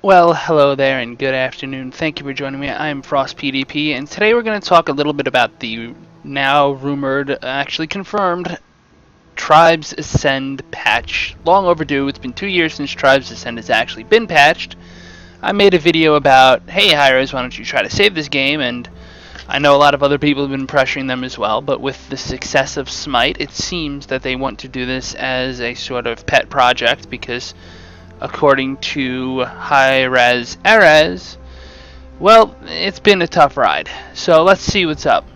Well, hello there and good afternoon. Thank you for joining me. I am Frost PDP, and today we're going to talk a little bit about the now rumored, actually confirmed, Tribes Ascend patch. Long overdue. It's been 2 years since Tribes Ascend has actually been patched. I made a video about, hey Hi-Rez, why don't you try to save this game, and I know a lot of other people have been pressuring them as well, but with the success of Smite, it seems that they want to do this as a sort of pet project because according to Hi-Rez Erez, well, it's been a tough ride. So let's see what's up.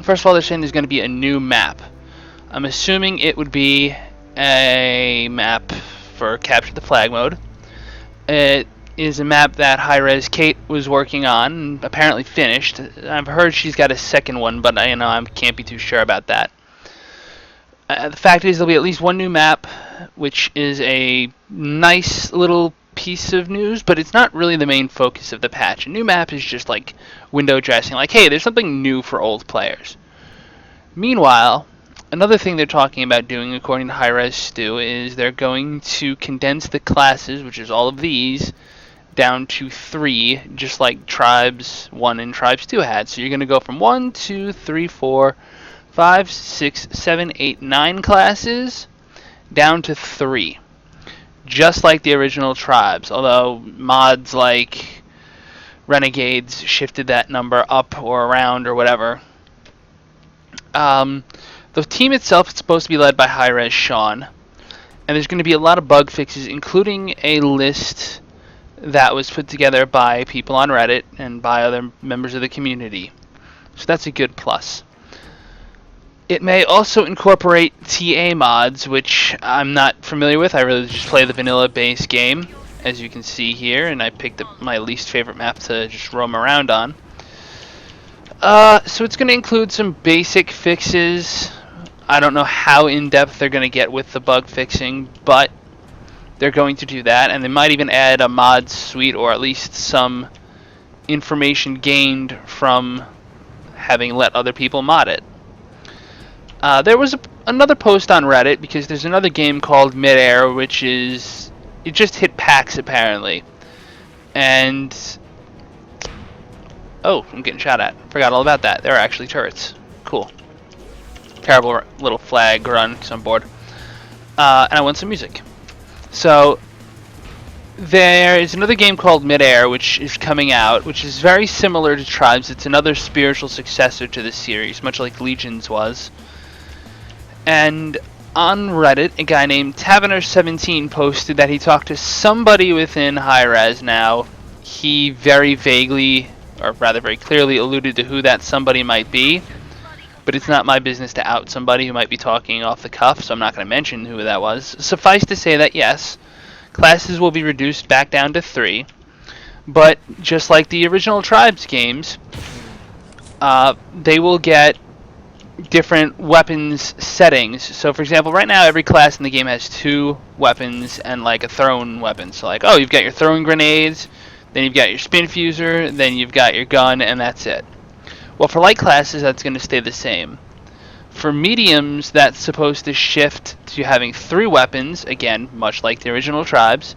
First of all, they're saying there's going to be a new map. I'm assuming it would be a map for Capture the Flag mode. It is a map that Hi-Rez Kate was working on and apparently finished. I've heard she's got a second one, but I can't be too sure about that. The fact is, there'll be at least one new map, which is a nice little piece of news, but it's not really the main focus of the patch. A new map is just like window dressing, like, hey, there's something new for old players. Meanwhile, another thing they're talking about doing, according to Hi-Rez Stew, is they're going to condense the classes, which is all of these, down to 3, just like Tribes 1 and Tribes 2 had. So you're going to go from 1, 2, 3, 4, 5, 6, 7, 8, 9 classes down to 3. Just like the original Tribes, although mods like Renegades shifted that number up or around or whatever. The team itself is supposed to be led by Hi-Rez Sean, and there's going to be a lot of bug fixes, including a list that was put together by people on Reddit and by other members of the community. So that's a good plus. It may also incorporate TA mods, which I'm not familiar with. I really just play the vanilla base game, as you can see here, and I picked up my least favorite map to just roam around on. So it's going to include some basic fixes. I don't know how in-depth they're going to get with the bug fixing, but they're going to do that, and they might even add a mod suite, or at least some information gained from having let other people mod it. There was another post on Reddit, because there's another game called Midair, which is, it just hit PAX apparently. And, oh, I'm getting shot at. Forgot all about that. There are actually turrets. Cool. Terrible little flag run, because I'm bored. And I want some music. So, there is another game called Midair, which is coming out, which is very similar to Tribes. It's another spiritual successor to the series, much like Legions was. And on Reddit, a guy named Taverner17 posted that he talked to somebody within Hi-Rez. Now, he very vaguely, or rather very clearly, alluded to who that somebody might be. But it's not my business to out somebody who might be talking off the cuff, so I'm not going to mention who that was. Suffice to say that, yes, classes will be reduced back down to 3. But just like the original Tribes games, they will get different weapons settings. So for example, right now every class in the game has 2 weapons and like a thrown weapon. So like, oh, you've got your throwing grenades, then you've got your spin fuser, then you've got your gun, and that's it. Well, for light classes, that's going to stay the same. For mediums, that's supposed to shift to having 3 weapons, again, much like the original Tribes.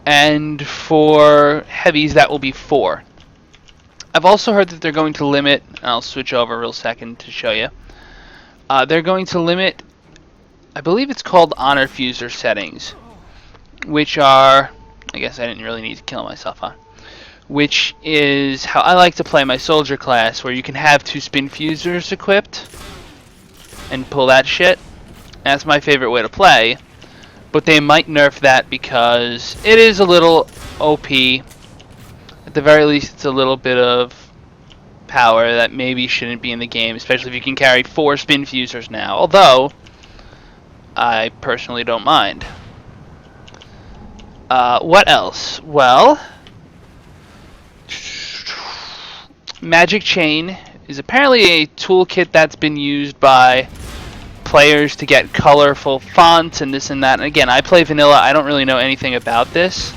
And for heavies, that will be 4. I've also heard that they're going to limit, I'll switch over real second to show you. They're going to limit, I believe it's called Honor Fuser settings, which are, I guess I didn't really need to kill myself, huh? Which is how I like to play my soldier class, where you can have 2 spin fusers equipped and pull that shit. That's my favorite way to play, but they might nerf that because it is a little OP. At the very least, it's a little bit of power that maybe shouldn't be in the game, especially if you can carry 4 spin fusers now, although I personally don't mind. What else? Well, Magic Chain is apparently a toolkit that's been used by players to get colorful fonts and this and that. And again, I play vanilla. I don't really know anything about this,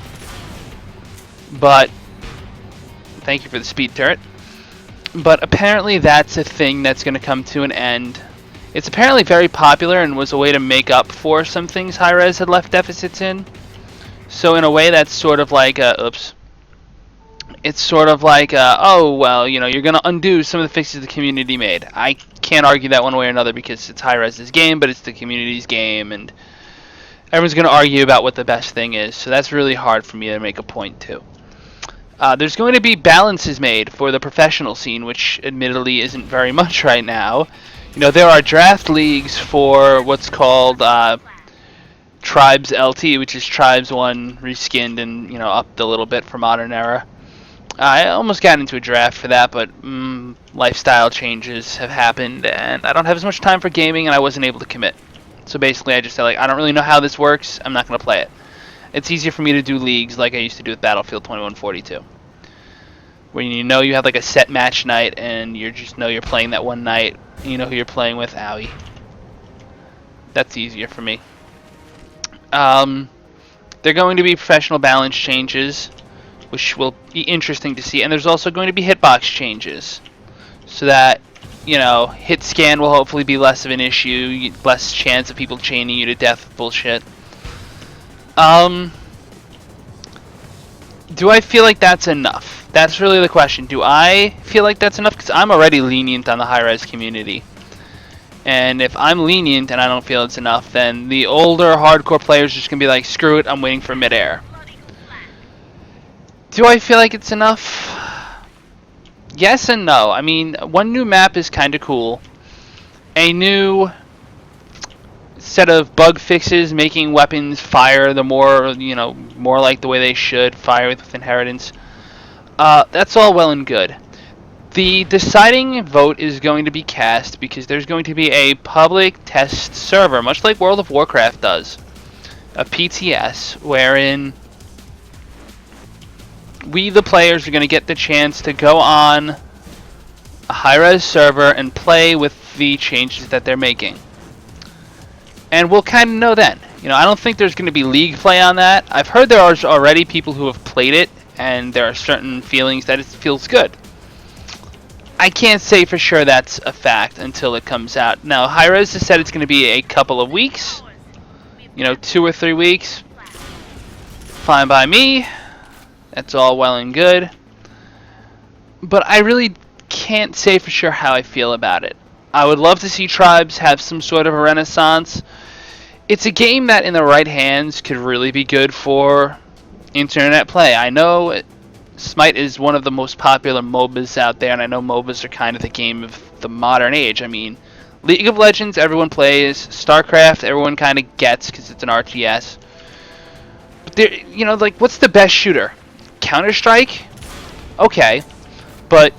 but thank you for the speed turret. But apparently that's a thing that's going to come to an end. It's apparently very popular and was a way to make up for some things Hi-Rez had left deficits in. So in a way, that's sort of like oops. It's sort of like oh well, you know, you're gonna undo some of the fixes the community made. I can't argue that one way or another because it's Hi-Rez's game, but it's the community's game, and everyone's gonna argue about what the best thing is. So that's really hard for me to make a point to. There's going to be balances made for the professional scene, which admittedly isn't very much right now. You know, there are draft leagues for what's called Tribes LT, which is Tribes 1 reskinned and, you know, upped a little bit for modern era. I almost got into a draft for that, but lifestyle changes have happened, and I don't have as much time for gaming, and I wasn't able to commit. So basically, I just said, like, I don't really know how this works. I'm not going to play it. It's easier for me to do leagues like I used to do with Battlefield 2142, where you know you have like a set match night, and you just know you're playing that one night, and you know who you're playing with. Owie. That's easier for me. They're going to be professional balance changes, which will be interesting to see, and there's also going to be hitbox changes, so that, you know, hit scan will hopefully be less of an issue, less chance of people chaining you to death with bullshit. Do I feel like that's enough? That's really the question. Do I feel like that's enough? Because I'm already lenient on the Hi-Rez community. And if I'm lenient and I don't feel it's enough, then the older hardcore players are just going to be like, screw it, I'm waiting for midair. Do I feel like it's enough? Yes and no. I mean, one new map is kind of cool. A new set of bug fixes, making weapons fire the more, you know, more like the way they should, fire with inheritance. That's all well and good. The deciding vote is going to be cast because there's going to be a public test server, much like World of Warcraft does, a PTS, wherein we, the players, are going to get the chance to go on a Hi-Rez server and play with the changes that they're making. And we'll kind of know then. You know, I don't think there's going to be league play on that. I've heard there are already people who have played it, and there are certain feelings that it feels good. I can't say for sure that's a fact until it comes out. Now, Hi-Rez has said it's going to be a couple of weeks. You know, 2 or 3 weeks. Fine by me. That's all well and good. But I really can't say for sure how I feel about it. I would love to see Tribes have some sort of a renaissance. It's a game that in the right hands could really be good for internet play. I know Smite is one of the most popular MOBAs out there, and I know MOBAs are kind of the game of the modern age. I mean, League of Legends, everyone plays. StarCraft, everyone kind of gets because it's an RTS. But there, you know, like, what's the best shooter? Counter-Strike? Okay. But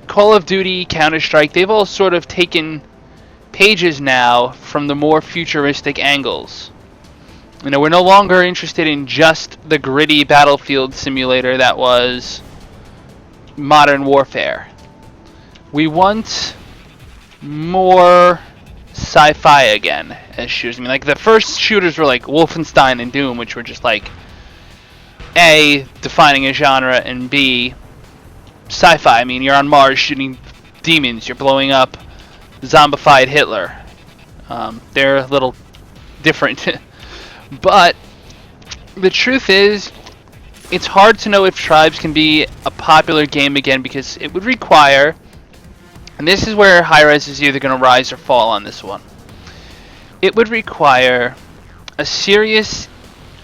Call of Duty, Counter-Strike, they've all sort of taken pages now from the more futuristic angles. You know, we're no longer interested in just the gritty battlefield simulator that was Modern Warfare. We want more sci-fi again as shooters. I mean, like, the first shooters were like Wolfenstein and Doom, which were just like, A, defining a genre, and B, sci-fi. I mean, you're on Mars shooting demons, you're blowing up zombified Hitler. They're a little different. But the truth is, it's hard to know if Tribes can be a popular game again because it would require, and this is where Hi-Rez is either going to rise or fall on this one, it would require a serious,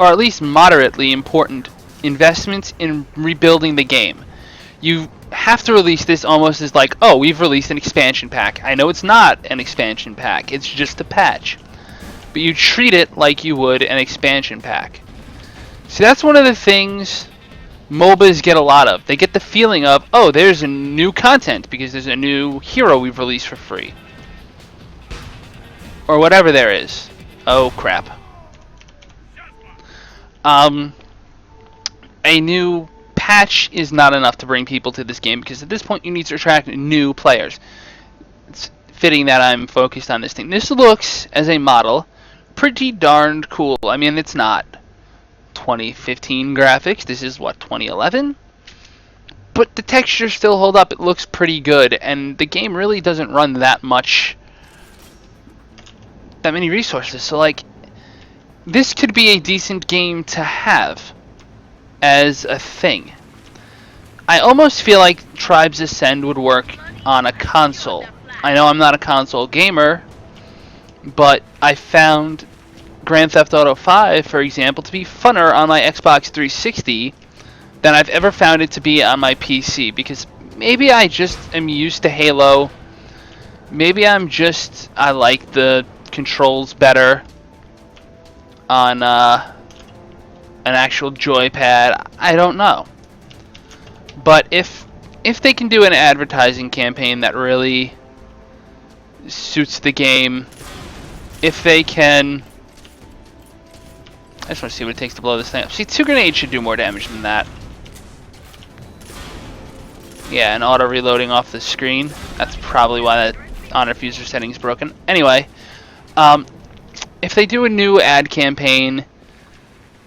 or at least moderately important, investment in rebuilding the game. You have to release this almost as like, oh, we've released an expansion pack. I know it's not an expansion pack, it's just a patch. But you treat it like you would an expansion pack. See, that's one of the things MOBAs get a lot of. They get the feeling of, oh, there's a new content because there's a new hero we've released for free. Or whatever there is. Oh, crap. A new patch is not enough to bring people to this game because at this point you need to attract new players. It's fitting that I'm focused on this thing. This looks, as a model, pretty darned cool. I mean, it's not 2015 graphics. This is, what, 2011? But the textures still hold up. It looks pretty good, and the game really doesn't run that many resources. So, like, this could be a decent game to have as a thing. I almost feel like Tribes Ascend would work on a console. I know I'm not a console gamer, but I found Grand Theft Auto 5, for example, to be funner on my Xbox 360 than I've ever found it to be on my PC, because maybe I just am used to Halo. Maybe I like the controls better on an actual joypad. I don't know. But if they can do an advertising campaign that really suits the game, if they can... I just want to see what it takes to blow this thing up. See, 2 grenades should do more damage than that. Yeah, and auto-reloading off the screen. That's probably why that on-diffuser setting is broken. Anyway, if they do a new ad campaign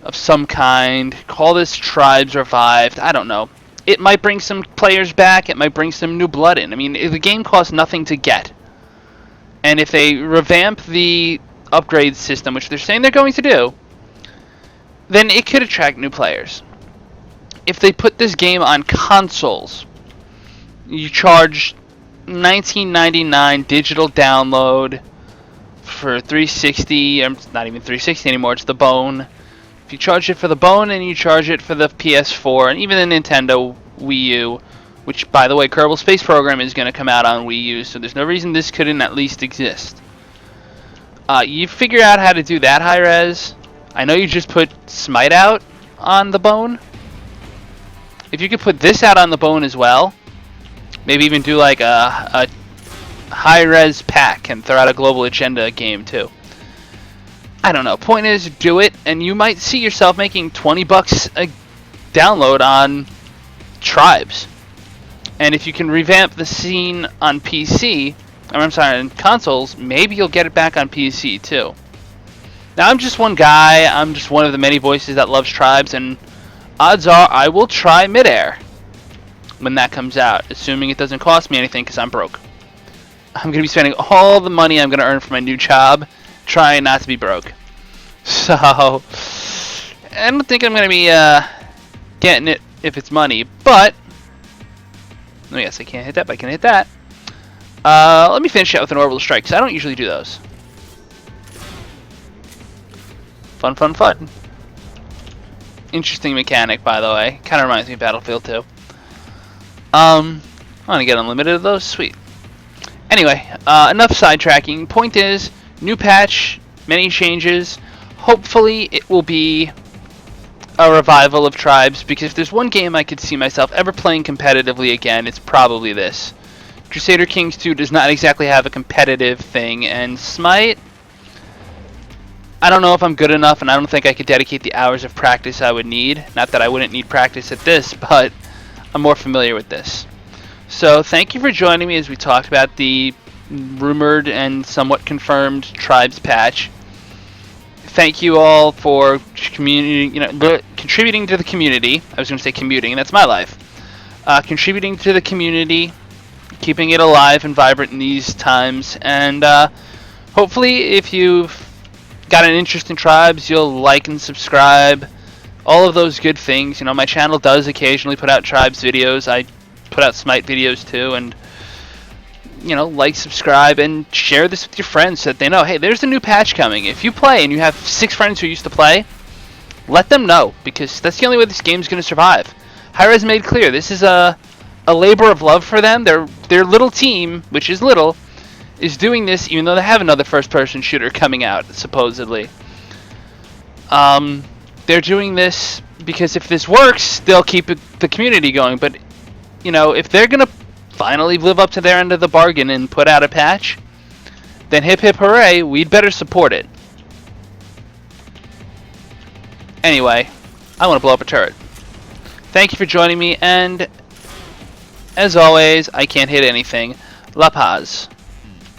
of some kind, call this Tribes Revived, I don't know. It might bring some players back, it might bring some new blood in. I mean, the game costs nothing to get. And if they revamp the upgrade system, which they're saying they're going to do, then it could attract new players. If they put this game on consoles, you charge $19.99 digital download for 360, not even 360 anymore, it's the Bone. If you charge it for the Bone and you charge it for the PS4 and even the Nintendo Wii U, which, by the way, Kerbal Space Program is going to come out on Wii U, so there's no reason this couldn't at least exist. You figure out how to do that, Hi-Rez. I know you just put Smite out on the Bone. If you could put this out on the Bone as well, maybe even do like a high-res pack and throw out a Global Agenda game too. I don't know. Point is, do it, and you might see yourself making $20 a download on Tribes. And if you can revamp the scene on PC, I'm sorry, on consoles, maybe you'll get it back on PC too. Now, I'm just one guy. I'm just one of the many voices that loves Tribes, and odds are I will try Midair when that comes out, assuming it doesn't cost me anything because I'm broke. I'm going to be spending all the money I'm going to earn for my new job trying not to be broke. So, I don't think I'm going to be getting it if it's money, but... Oh, yes, I can't hit that, but I can hit that. Let me finish out with an orbital strike, because I don't usually do those. Fun, fun, fun. Interesting mechanic, by the way. Kind of reminds me of Battlefield 2. I want to get unlimited of those. Sweet. Anyway, enough sidetracking. Point is, new patch, many changes. Hopefully, it will be a revival of Tribes, because if there's one game I could see myself ever playing competitively again, it's probably this. Crusader Kings 2 does not exactly have a competitive thing, and Smite, I don't know if I'm good enough, and I don't think I could dedicate the hours of practice I would need. Not that I wouldn't need practice at this, but I'm more familiar with this. So thank you for joining me as we talked about the rumored and somewhat confirmed Tribes patch. Thank you all for contributing to the community. I was going to say commuting, and that's my life. Contributing to the community, keeping it alive and vibrant in these times, and hopefully if you've got an interest in Tribes, you'll like and subscribe. All of those good things. You know, my channel does occasionally put out Tribes videos. I put out Smite videos too, and you know, like, subscribe, and share this with your friends so that they know, hey, there's a new patch coming. If you play and you have 6 friends who used to play, let them know, because that's the only way this game's going to survive. Hi-Rez made clear this is a labor of love for them. Their little team, which is little, is doing this even though they have another first-person shooter coming out, supposedly. They're doing this because if this works, they'll keep the community going. But, you know, if they're going to finally live up to their end of the bargain and put out a patch, then hip hip hooray, we'd better support it. Anyway, I want to blow up a turret. Thank you for joining me, and as always, I can't hit anything. La Paz.